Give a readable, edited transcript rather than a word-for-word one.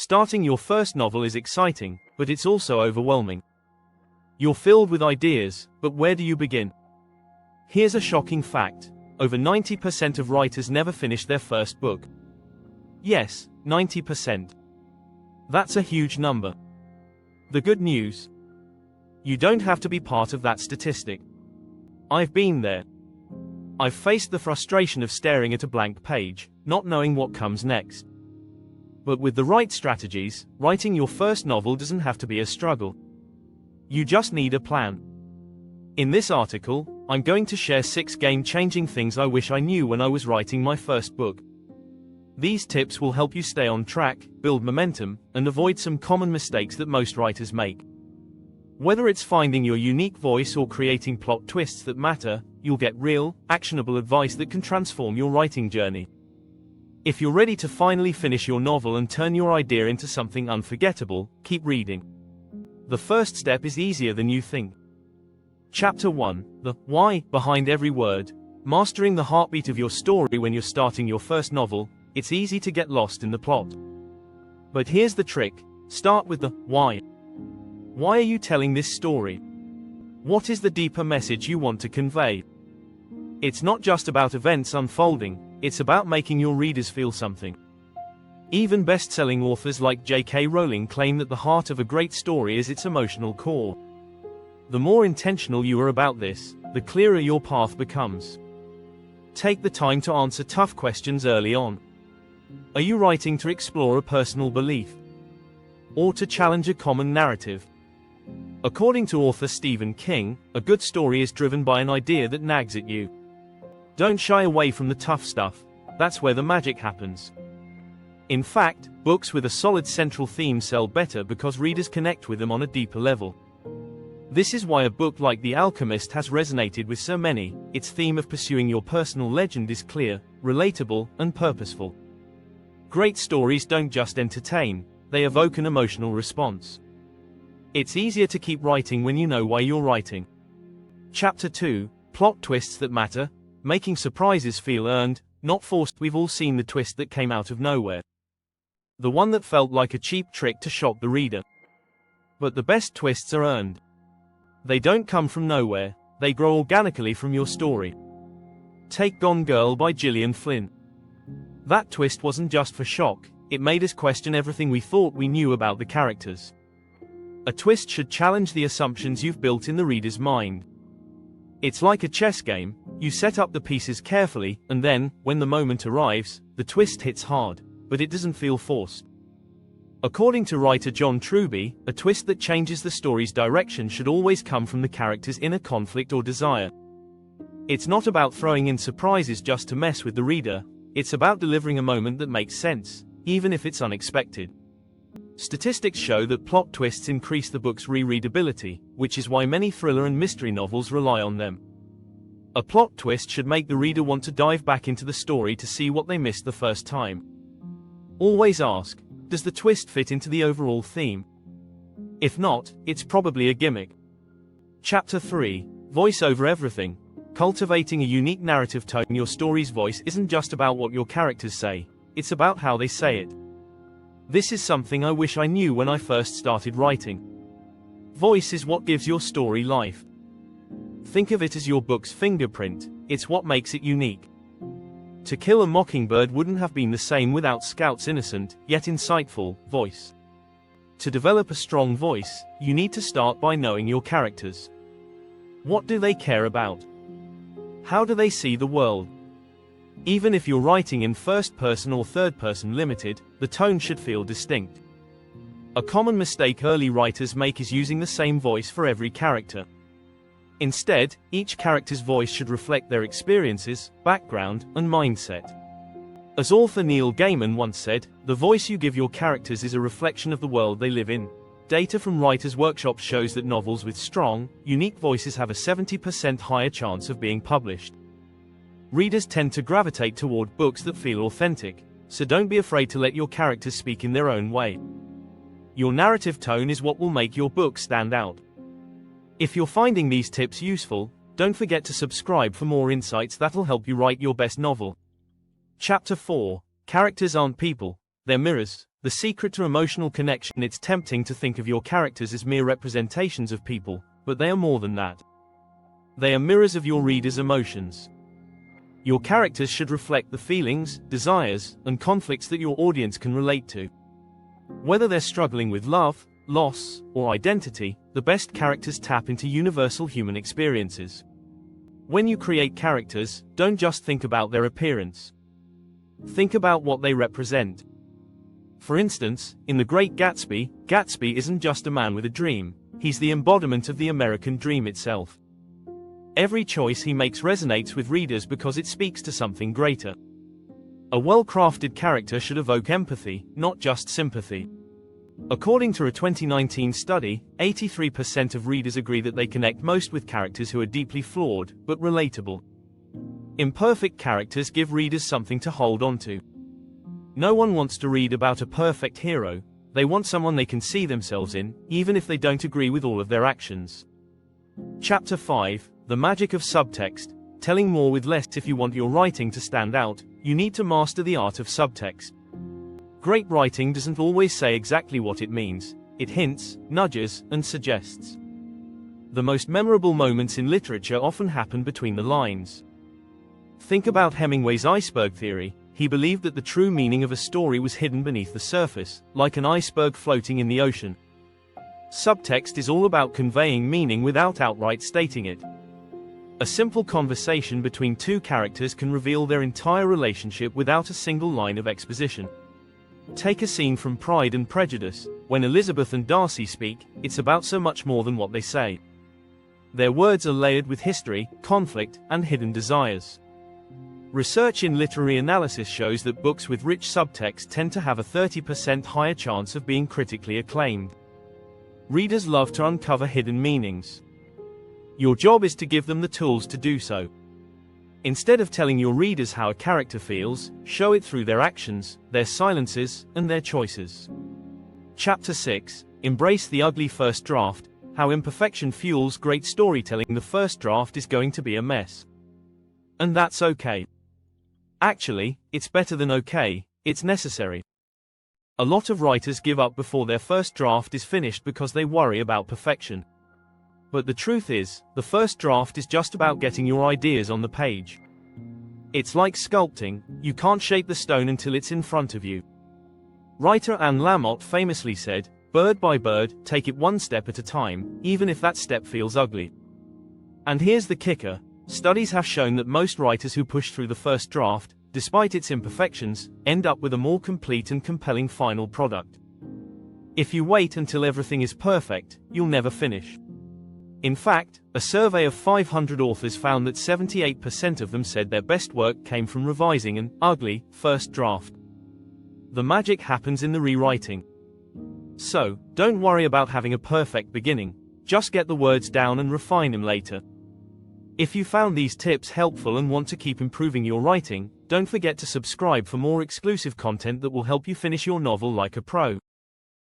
Starting your first novel is exciting, but it's also overwhelming. You're filled with ideas, but where do you begin? Here's a shocking fact. Over 90% of writers never finish their first book. Yes, 90%. That's a huge number. The good news? You don't have to be part of that statistic. I've been there. I've faced the frustration of staring at a blank page, not knowing what comes next. But with the right strategies, writing your first novel doesn't have to be a struggle. You just need a plan. In this article, I'm going to share 6 game-changing things I wish I knew when I was writing my first book. These tips will help you stay on track, build momentum, and avoid some common mistakes that most writers make. Whether it's finding your unique voice or creating plot twists that matter, you'll get real, actionable advice that can transform your writing journey. If you're ready to finally finish your novel and turn your idea into something unforgettable, keep reading. The first step is easier than you think. Chapter 1: The why behind every word. Mastering the heartbeat of your story. When you're starting your first novel, it's easy to get lost in the plot. But here's the trick: start with the why. Why are you telling this story? What is the deeper message you want to convey? It's not just about events unfolding, it's about making your readers feel something. Even best-selling authors like J.K. Rowling claim that the heart of a great story is its emotional core. The more intentional you are about this, the clearer your path becomes. Take the time to answer tough questions early on. Are you writing to explore a personal belief? Or to challenge a common narrative? According to author Stephen King, a good story is driven by an idea that nags at you. Don't shy away from the tough stuff. That's where the magic happens. In fact, books with a solid central theme sell better because readers connect with them on a deeper level. This is why a book like The Alchemist has resonated with so many. Its theme of pursuing your personal legend is clear, relatable, and purposeful. Great stories don't just entertain, they evoke an emotional response. It's easier to keep writing when you know why you're writing. Chapter 2: Plot twists that matter. Making surprises feel earned, not forced. We've all seen the twist that came out of nowhere. The one that felt like a cheap trick to shock the reader. But the best twists are earned. They don't come from nowhere, they grow organically from your story. Take Gone Girl by Gillian Flynn. That twist wasn't just for shock, it made us question everything we thought we knew about the characters. A twist should challenge the assumptions you've built in the reader's mind. It's like a chess game, you set up the pieces carefully, and then, when the moment arrives, the twist hits hard, but it doesn't feel forced. According to writer John Truby, a twist that changes the story's direction should always come from the character's inner conflict or desire. It's not about throwing in surprises just to mess with the reader, it's about delivering a moment that makes sense, even if it's unexpected. Statistics show that plot twists increase the book's rereadability, which is why many thriller and mystery novels rely on them. A plot twist should make the reader want to dive back into the story to see what they missed the first time. Always ask, does the twist fit into the overall theme? If not, it's probably a gimmick. Chapter 3: Voice over everything. Cultivating a unique narrative tone. Your story's voice isn't just about what your characters say, it's about how they say it. This is something I wish I knew when I first started writing. Voice is what gives your story life. Think of it as your book's fingerprint, it's what makes it unique. To Kill a Mockingbird wouldn't have been the same without Scout's innocent, yet insightful, voice. To develop a strong voice, you need to start by knowing your characters. What do they care about? How do they see the world? Even if you're writing in first person or third person limited, the tone should feel distinct. A common mistake early writers make is using the same voice for every character. Instead, each character's voice should reflect their experiences, background, and mindset. As author Neil Gaiman once said, the voice you give your characters is a reflection of the world they live in. Data from Writers' Workshop shows that novels with strong, unique voices have a 70% higher chance of being published. Readers tend to gravitate toward books that feel authentic, so don't be afraid to let your characters speak in their own way. Your narrative tone is what will make your book stand out. If you're finding these tips useful, don't forget to subscribe for more insights that'll help you write your best novel. Chapter 4: Characters aren't people, they're mirrors. The secret to emotional connection. It's tempting to think of your characters as mere representations of people, but they are more than that. They are mirrors of your readers' emotions. Your characters should reflect the feelings, desires, and conflicts that your audience can relate to. Whether they're struggling with love, loss, or identity, the best characters tap into universal human experiences. When you create characters, don't just think about their appearance. Think about what they represent. For instance, in The Great Gatsby, Gatsby isn't just a man with a dream, he's the embodiment of the American dream itself. Every choice he makes resonates with readers because it speaks to something greater. A well-crafted character should evoke empathy, not just sympathy. According to a 2019 study, 83% of readers agree that they connect most with characters who are deeply flawed, but relatable. Imperfect characters give readers something to hold on to. No one wants to read about a perfect hero, they want someone they can see themselves in, even if they don't agree with all of their actions. Chapter 5, The Magic of Subtext, Telling More with Less. If you want your writing to stand out, you need to master the art of subtext. Great writing doesn't always say exactly what it means, it hints, nudges, and suggests. The most memorable moments in literature often happen between the lines. Think about Hemingway's iceberg theory. He believed that the true meaning of a story was hidden beneath the surface, like an iceberg floating in the ocean. Subtext is all about conveying meaning without outright stating it. A simple conversation between two characters can reveal their entire relationship without a single line of exposition. Take a scene from Pride and Prejudice. When Elizabeth and Darcy speak, it's about so much more than what they say. Their words are layered with history, conflict, and hidden desires. Research in literary analysis shows that books with rich subtext tend to have a 30% higher chance of being critically acclaimed. Readers love to uncover hidden meanings. Your job is to give them the tools to do so. Instead of telling your readers how a character feels, show it through their actions, their silences, and their choices. Chapter 6, Embrace the Ugly First Draft, How Imperfection Fuels Great Storytelling. The first draft is going to be a mess. And that's okay. Actually, it's better than okay, it's necessary. A lot of writers give up before their first draft is finished because they worry about perfection. But the truth is, the first draft is just about getting your ideas on the page. It's like sculpting, you can't shape the stone until it's in front of you. Writer Anne Lamott famously said, "Bird by bird, take it one step at a time, even if that step feels ugly." And here's the kicker. Studies have shown that most writers who push through the first draft, despite its imperfections, end up with a more complete and compelling final product. If you wait until everything is perfect, you'll never finish. In fact, a survey of 500 authors found that 78% of them said their best work came from revising an ugly first draft. The magic happens in the rewriting. So, don't worry about having a perfect beginning, just get the words down and refine them later. If you found these tips helpful and want to keep improving your writing, don't forget to subscribe for more exclusive content that will help you finish your novel like a pro.